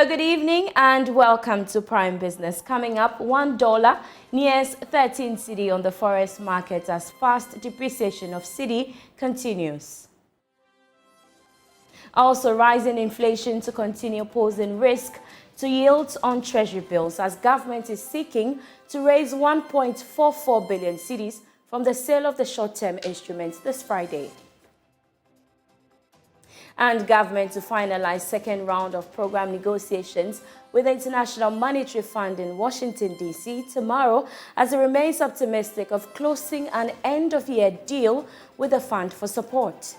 Hello, good evening and welcome to Prime Business. Coming up, $1 nears 13 cedi on the forex market as fast depreciation of cedi continues. Also, rising inflation to continue posing risk to yields on treasury bills as government is seeking to raise 1.44 billion cedis from the sale of the short-term instruments this Friday. And government to finalize second round of program negotiations with the International Monetary Fund in Washington, D.C. tomorrow as it remains optimistic of closing an end-of-year deal with the fund for support.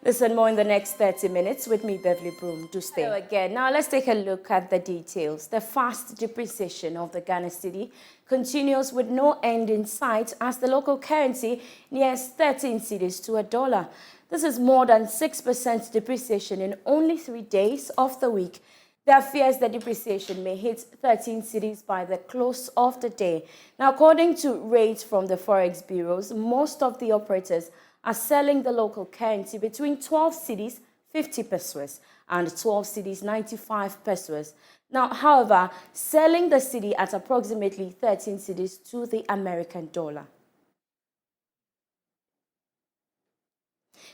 This and more in the next 30 minutes with me, Beverly. Do stay. Hello again. Now let's take a look at the details. The fast depreciation of the Ghana cedi continues with no end in sight as the local currency nears 13 cedis to $1. This is more than 6% depreciation in only 3 days of the week. There are fears that depreciation may hit 13 cedis by the close of the day. Now, according to rates from the forex bureaus, most of the operators are selling the local currency between 12 cedis 50 pesos and 12 cedis 95 pesos. Now, however, selling the cedi at approximately 13 cedis to the American dollar.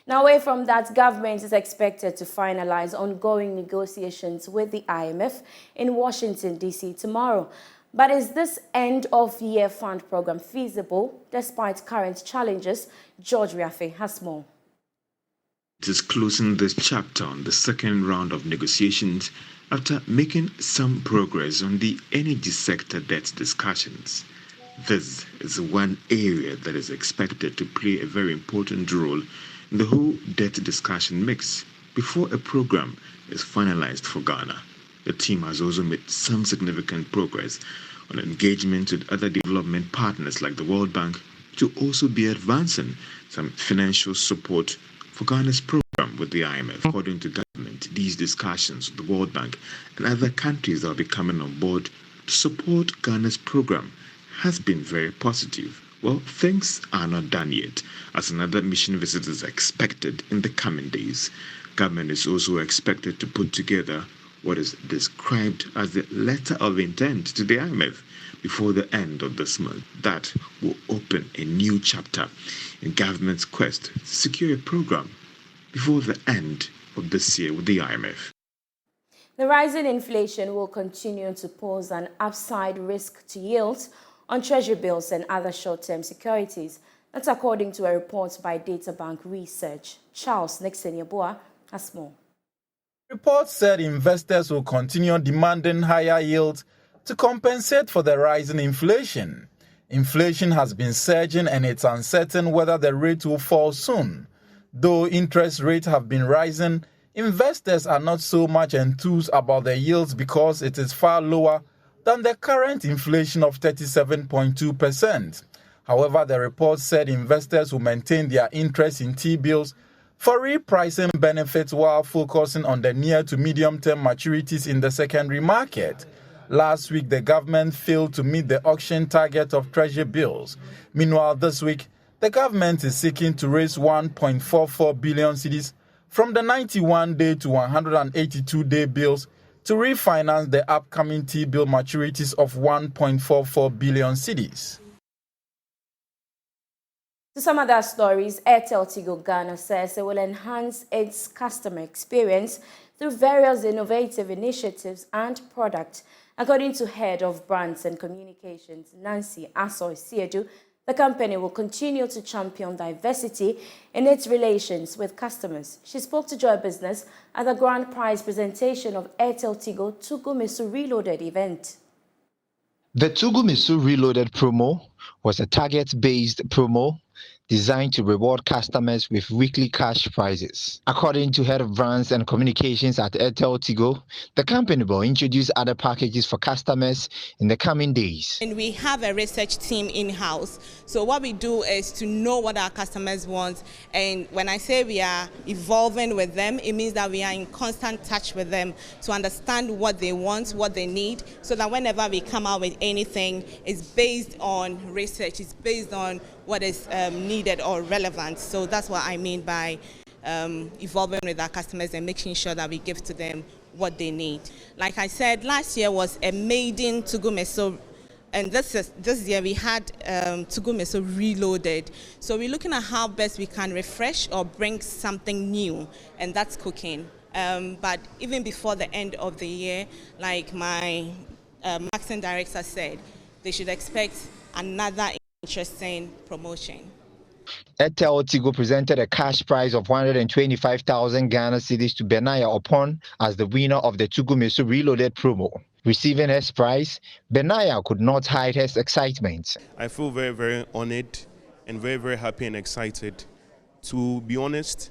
Now, away from that, government is expected to finalize ongoing negotiations with the IMF in Washington, D.C. tomorrow. But is this end-of-year fund program feasible despite current challenges? George Riafe has more. It is closing this chapter on the second round of negotiations after making some progress on the energy sector debt discussions. This is one area that is expected to play a very important role in the whole debt discussion mix before a program is finalized for Ghana. The team has also made some significant progress on engagement with other development partners like the World Bank to also be advancing some financial support for Ghana's program with the IMF. According to government, these discussions with the World Bank and other countries that will be coming on board to support Ghana's program has been very positive. Well, things are not done yet, as another mission visit is expected in the coming days. Government is also expected to put together what is described as the letter of intent to the IMF before the end of this month. That will open a new chapter in government's quest to secure a program before the end of this year with the IMF. The rising inflation will continue to pose an upside risk to yields on treasury bills and other short-term securities. That's according to a report by Data Bank Research. Charles Nixon-Yabua has more. Reports said investors will continue demanding higher yields to compensate for the rising inflation. Inflation has been surging and it's uncertain whether the rate will fall soon. Though interest rates have been rising, investors are not so much enthused about the yields because it is far lower than the current inflation of 37.2%. However, the report said investors will maintain their interest in T-bills for repricing benefits while focusing on the near to medium-term maturities in the secondary market. Last week, the government failed to meet the auction target of treasury bills. Meanwhile, this week, the government is seeking to raise 1.44 billion cedis from the 91-day to 182-day bills to refinance the upcoming T-bill maturities of 1.44 billion cedis. To some other stories, AirtelTigo Ghana says it will enhance its customer experience through various innovative initiatives and products. According to Head of Brands and Communications, Nancy Asoy-Siedu, the company will continue to champion diversity in its relations with customers. She spoke to Joy Business at the grand prize presentation of AirtelTigo Tugumisu Reloaded event. The Tugumisu Reloaded promo was a target-based promo designed to reward customers with weekly cash prizes. According to Head of Brands and Communications at AirtelTigo, the company will introduce other packages for customers in the coming days. And we have a research team in-house. So what we do is to know what our customers want. And when I say we are evolving with them, it means that we are in constant touch with them to understand what they want, what they need, so that whenever we come out with anything, it's based on research, it's based on what is needed or relevant. So that's what I mean by evolving with our customers and making sure that we give to them what they need. Like I said, last year was a maiden Tugu Meso, and this year we had Tugu Meso reloaded. So we're looking at how best we can refresh or bring something new, and that's cooking. But even before the end of the year, like my marketing director said, they should expect another interesting promotion. AirtelTigo presented a cash prize of 125,000 Ghana cedis to Benaya Opon as the winner of the Tugu Meso Reloaded promo. Receiving his prize, Benaya could not hide his excitement. I feel very, very honored and very, very happy and excited. To be honest,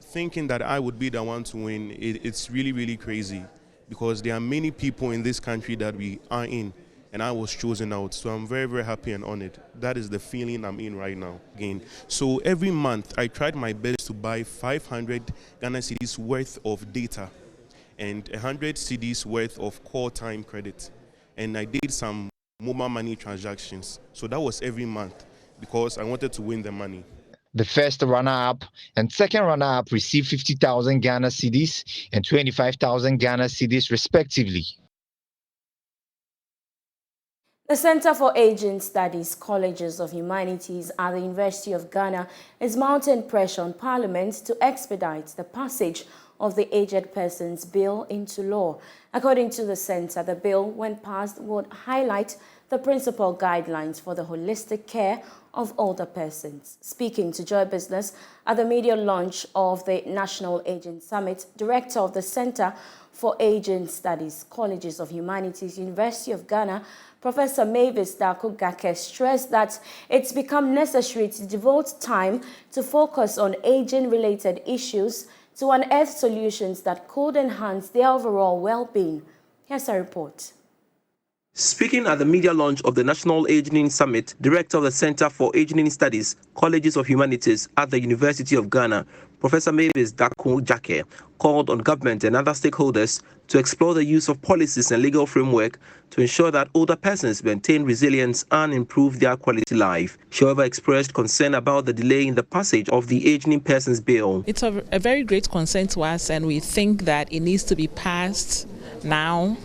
thinking that I would be the one to win, it's really, really crazy because there are many people in this country that we are in, and I was chosen out. So I'm very, very happy and honored. That is the feeling I'm in right now. Again, so every month I tried my best to buy 500 Ghana cedis worth of data and 100 cedis worth of call time credit. And I did some mobile money transactions. So that was every month because I wanted to win the money. The first runner-up and second runner-up received 50,000 Ghana cedis and 25,000 Ghana cedis respectively. The Center for Aging Studies, Colleges of Humanities at the University of Ghana is mounting pressure on Parliament to expedite the passage of the Aged Persons Bill into law. According to the Center, the bill, when passed, would highlight the principal guidelines for the holistic care of older persons. Speaking to Joy Business at the media launch of the National Aging Summit, Director of the Center for Aging Studies, Colleges of Humanities, University of Ghana, Professor Mavis Darko-Gake stressed that it's become necessary to devote time to focus on aging-related issues to unearth solutions that could enhance their overall well-being. Here's a report. Speaking at the media launch of the National Aging Summit, Director of the Center for Aging Studies, Colleges of Humanities at the University of Ghana, Professor Mavis Darko-Gake called on government and other stakeholders to explore the use of policies and legal framework to ensure that older persons maintain resilience and improve their quality life. She, however, expressed concern about the delay in the passage of the Aging Persons Bill. It's a very great concern to us, and we think that it needs to be passed now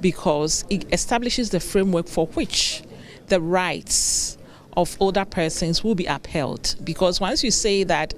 because it establishes the framework for which the rights of older persons will be upheld. Because once you say that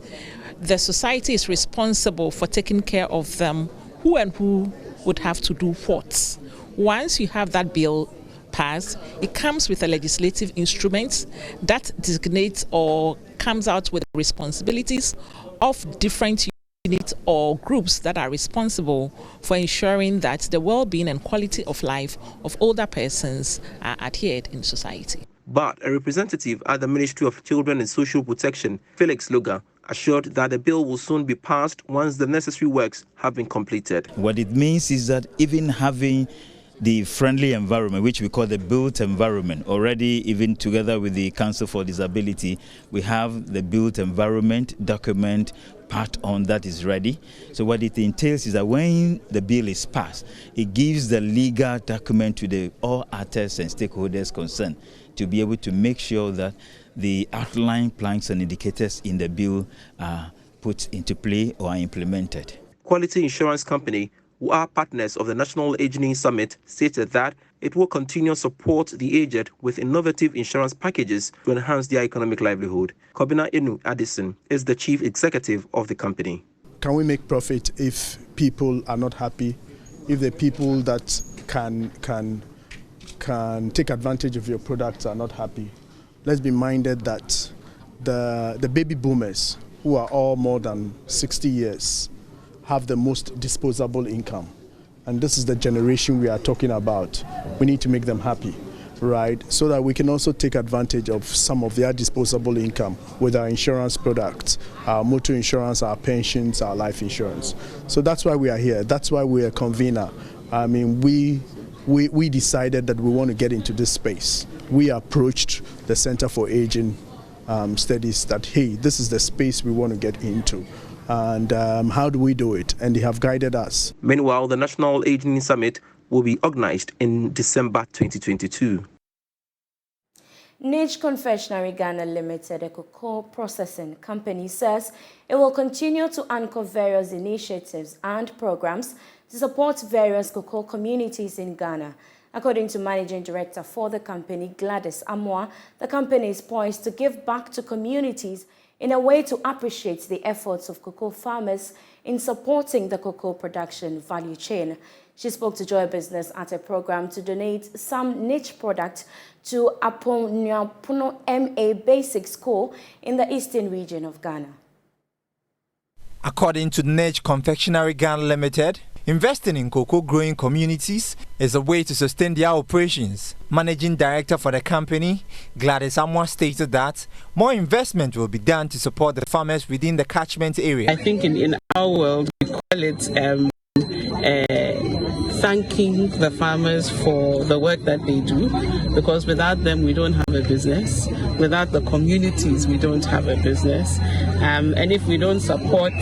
the society is responsible for taking care of them, who would have to do what? Once you have that bill passed, it comes with a legislative instrument that designates or comes out with responsibilities of different units or groups that are responsible for ensuring that the well-being and quality of life of older persons are adhered in society. But a representative at the Ministry of Children and Social Protection, Felix Loga, assured that the bill will soon be passed once the necessary works have been completed. What it means is that even having the friendly environment, which we call the built environment, already even together with the Council for Disability, we have the built environment document part on that is ready. So what it entails is that when the bill is passed, it gives the legal document to all actors and stakeholders concerned to be able to make sure that the outline planks and indicators in the bill are put into play or are implemented. Quality Insurance Company, who are partners of the National Aging Summit, stated that it will continue to support the aged with innovative insurance packages to enhance their economic livelihood. Kobina Enu Addison is the chief executive of the company. Can we make profit if people are not happy? If the people that can take advantage of your products are not happy? Let's be minded that the baby boomers, who are all more than 60 years, have the most disposable income. And this is the generation we are talking about. We need to make them happy, right? So that we can also take advantage of some of their disposable income with our insurance products, our motor insurance, our pensions, our life insurance. So that's why we are here. That's why we are a convener. I mean, we decided that we want to get into this space. We approached the Center for Aging Studies that, hey, this is the space we want to get into. And how do we do it? And they have guided us. Meanwhile, the National Aging Summit will be organized in December 2022. Niche Confectionery Ghana Limited, a cocoa processing company, says it will continue to anchor various initiatives and programs to support various cocoa communities in Ghana. According to Managing Director for the company, Gladys Amwa, the company is poised to give back to communities in a way to appreciate the efforts of cocoa farmers in supporting the cocoa production value chain. She spoke to Joy Business at a program to donate some niche product to Aponyapuno MA Basic School in the eastern region of Ghana. According to Niche Confectionery Ghana Limited, investing in cocoa growing communities is a way to sustain their operations. Managing Director for the company, Gladys Amwa, stated that more investment will be done to support the farmers within the catchment area. I think in our world, we call it thanking the farmers for the work that they do, because without them we don't have a business. Without the communities we don't have a business. And if we don't support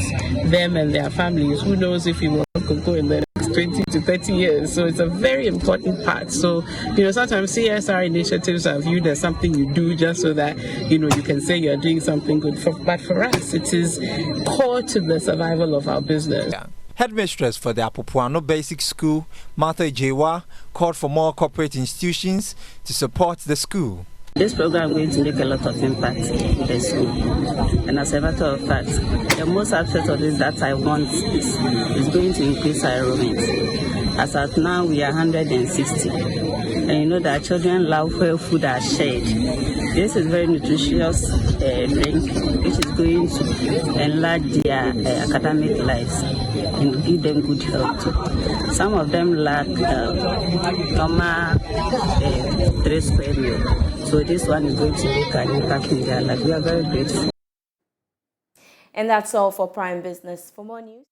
them and their families, who knows if we will have cocoa in the next 20 to 30 years. So it's a very important part. So, sometimes CSR initiatives are viewed as something you do just so that, you can say you're doing something good. But for us, it is core to the survival of our business. Yeah. Headmistress for the Apopuano Basic School, Martha Ejewa, called for more corporate institutions to support the school. This program is going to make a lot of impact in the school. And as a matter of fact, the most aspect of this that I want is going to increase our enrollment. As at now, we are 160. And you know that children love where food are shared. This is very nutritious drink, which is going to enlarge their academic lives and give them good health too. Some of them lack normal 3 square meals. So this one is going to make an impact in their life. We are very grateful. And that's all for Prime Business. For more news.